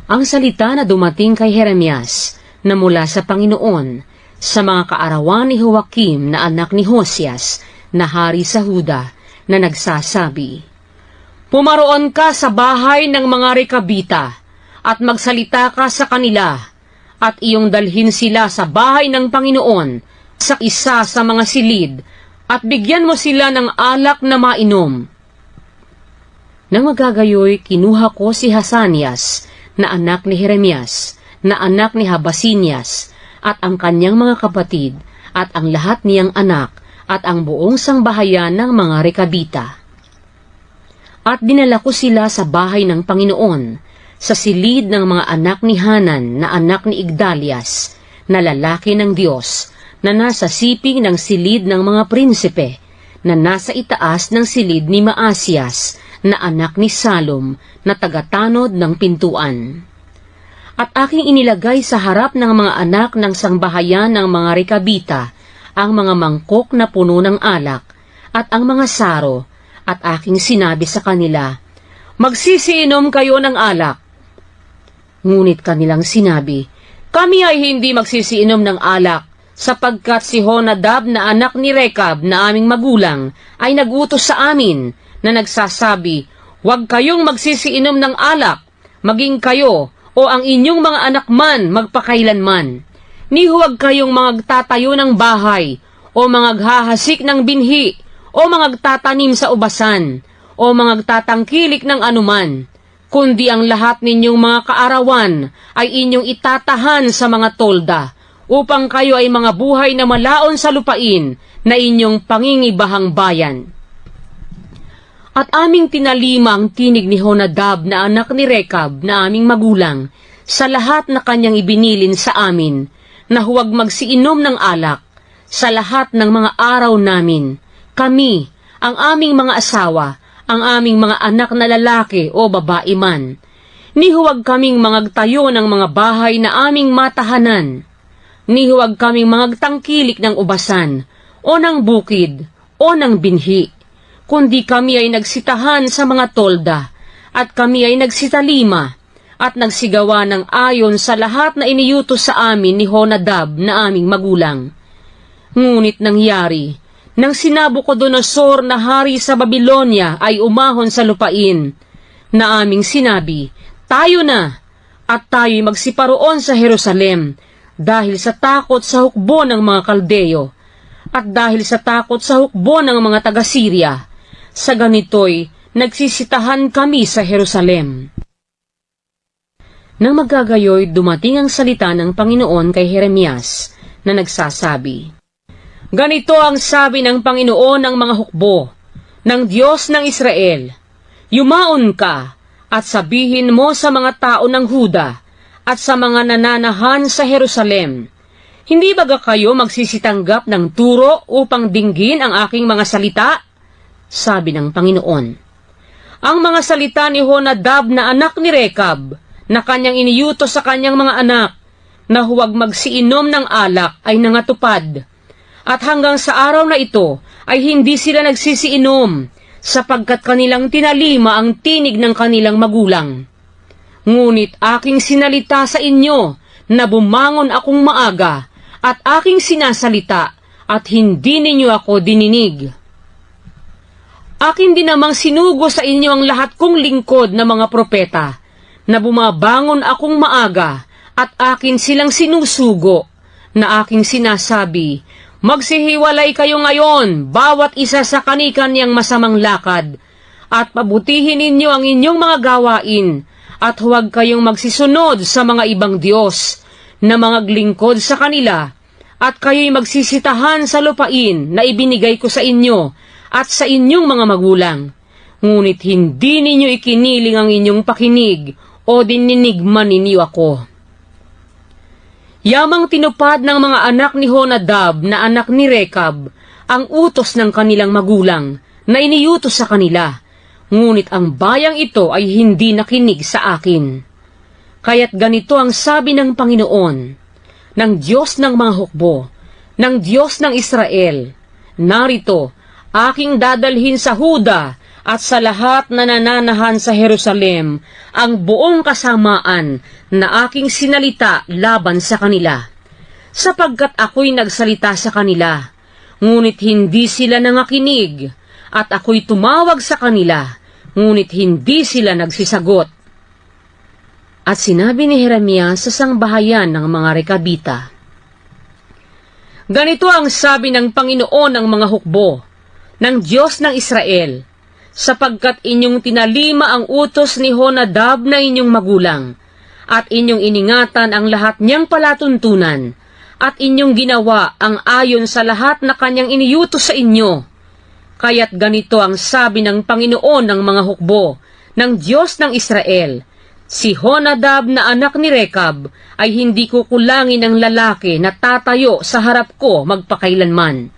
Ang salita na dumating kay Jeremias na mula sa Panginoon sa mga kaarawan ni Joaquim na anak ni Josias na hari sa Huda na nagsasabi, "Pumaroon ka sa bahay ng mga Rekabita at magsalita ka sa kanila at iyong dalhin sila sa bahay ng Panginoon sa isa sa mga silid at bigyan mo sila ng alak na mainom." Nang magagayoy, kinuha ko si Hasanias na anak ni Jeremias, na anak ni Habasinias, at ang kanyang mga kapatid, at ang lahat niyang anak, at ang buong sangbahayan ng mga Rekabita. At dinala ko sila sa bahay ng Panginoon, sa silid ng mga anak ni Hanan na anak ni Igdalias, na lalaki ng Diyos, na nasa siping ng silid ng mga prinsipe, na nasa itaas ng silid ni Maasias, na anak ni Salom, na tagatanod ng pintuan. At aking inilagay sa harap ng mga anak ng sangbahayan ng mga Rekabita, ang mga mangkok na puno ng alak, at ang mga saro, at aking sinabi sa kanila, "Magsisiinom kayo ng alak." Ngunit kanilang sinabi, "Kami ay hindi magsisiinom ng alak, sapagkat si Honadab na anak ni Rekab na aming magulang ay nagutos sa amin, na nagsasabi, 'Huwag kayong magsisiinom ng alak, maging kayo o ang inyong mga anak man magpakailanman. Ni huwag kayong magtatayo ng bahay o maghahasik ng binhi o magtatanim sa ubasan o magtatangkilik ng anuman, kundi ang lahat ninyong mga kaarawan ay inyong itatahan sa mga tolda, upang kayo ay mga buhay na malaon sa lupain na inyong pangingibahang bayan.'" At aming tinalima ang tinig ni Honadab na anak ni Rekab na aming magulang sa lahat na kanyang ibinilin sa amin, na huwag magsiinom ng alak sa lahat ng mga araw namin, kami, ang aming mga asawa, ang aming mga anak na lalaki o babae man. Ni huwag kaming magtayo ng mga bahay na aming matahanan, ni huwag kaming magtangkilik ng ubasan, o ng bukid, o ng binhi, kundi kami ay nagsitahan sa mga tolda, at kami ay nagsitalima, at nagsigawa ng ayon sa lahat na iniyutos sa amin ni Honadab na aming magulang. Ngunit nangyari, nang si Nabucodonosor na hari sa Babylonia ay umahon sa lupain, na aming sinabi, "Tayo na, at tayo'y magsiparoon sa Jerusalem, dahil sa takot sa hukbo ng mga Kaldeo, at dahil sa takot sa hukbo ng mga taga-Syria. Sa ganito'y nagsisitahan kami sa Jerusalem." Nang magagayoy, dumating ang salita ng Panginoon kay Jeremias na nagsasabi, "Ganito ang sabi ng Panginoon ng mga hukbo, ng Diyos ng Israel, yumaon ka at sabihin mo sa mga tao ng Huda at sa mga nananahan sa Jerusalem, hindi baga kayo magsisitanggap ng turo upang dinggin ang aking mga salita?" Sabi ng Panginoon. Ang mga salita ni Honadab na anak ni Rekab, na kanyang iniyutos sa kanyang mga anak, na huwag magsiinom ng alak, ay nangatupad. At hanggang sa araw na ito, ay hindi sila nagsisiinom, sapagkat kanilang tinalima ang tinig ng kanilang magulang. Ngunit aking sinalita sa inyo, na bumangon akong maaga, at aking sinasalita, at hindi ninyo ako dininig. Akin din namang sinugo sa inyo ang lahat kong lingkod na mga propeta, na bumabangon akong maaga, at akin silang sinusugo, na aking sinasabi, "Magsihiwalay kayo ngayon, bawat isa sa kani-kanyang masamang lakad, at pabutihin ninyo ang inyong mga gawain, at huwag kayong magsisunod sa mga ibang Diyos, na mga glingkod sa kanila, at kayo'y magsisitahan sa lupain na ibinigay ko sa inyo, at sa inyong mga magulang. Ngunit hindi ninyo ikiniling ang inyong pakinig, o dininigman ninyo ako." Yamang tinupad ng mga anak ni Honadab na anak ni Rekab ang utos ng kanilang magulang na iniyutos sa kanila, ngunit ang bayang ito ay hindi nakinig sa akin. Kaya't ganito ang sabi ng Panginoon, ng Diyos ng mga hukbo, ng Diyos ng Israel, "Narito, aking dadalhin sa Huda at sa lahat na nananahan sa Jerusalem ang buong kasamaan na aking sinalita laban sa kanila. Sapagkat ako'y nagsalita sa kanila, ngunit hindi sila nangakinig, at ako'y tumawag sa kanila, ngunit hindi sila nagsisagot. At sinabi ni Jeremias sa sangbahayan ng mga Rekabita, ganito ang sabi ng Panginoon ng mga hukbo, ng Diyos ng Israel, sapagkat inyong tinalima ang utos ni Honadab na inyong magulang, at inyong iningatan ang lahat niyang palatuntunan, at inyong ginawa ang ayon sa lahat na kanyang iniutos sa inyo. Kaya't ganito ang sabi ng Panginoon ng mga hukbo, ng Diyos ng Israel, si Honadab na anak ni Rekab ay hindi kukulangin ng lalaki na tatayo sa harap ko magpakailanman.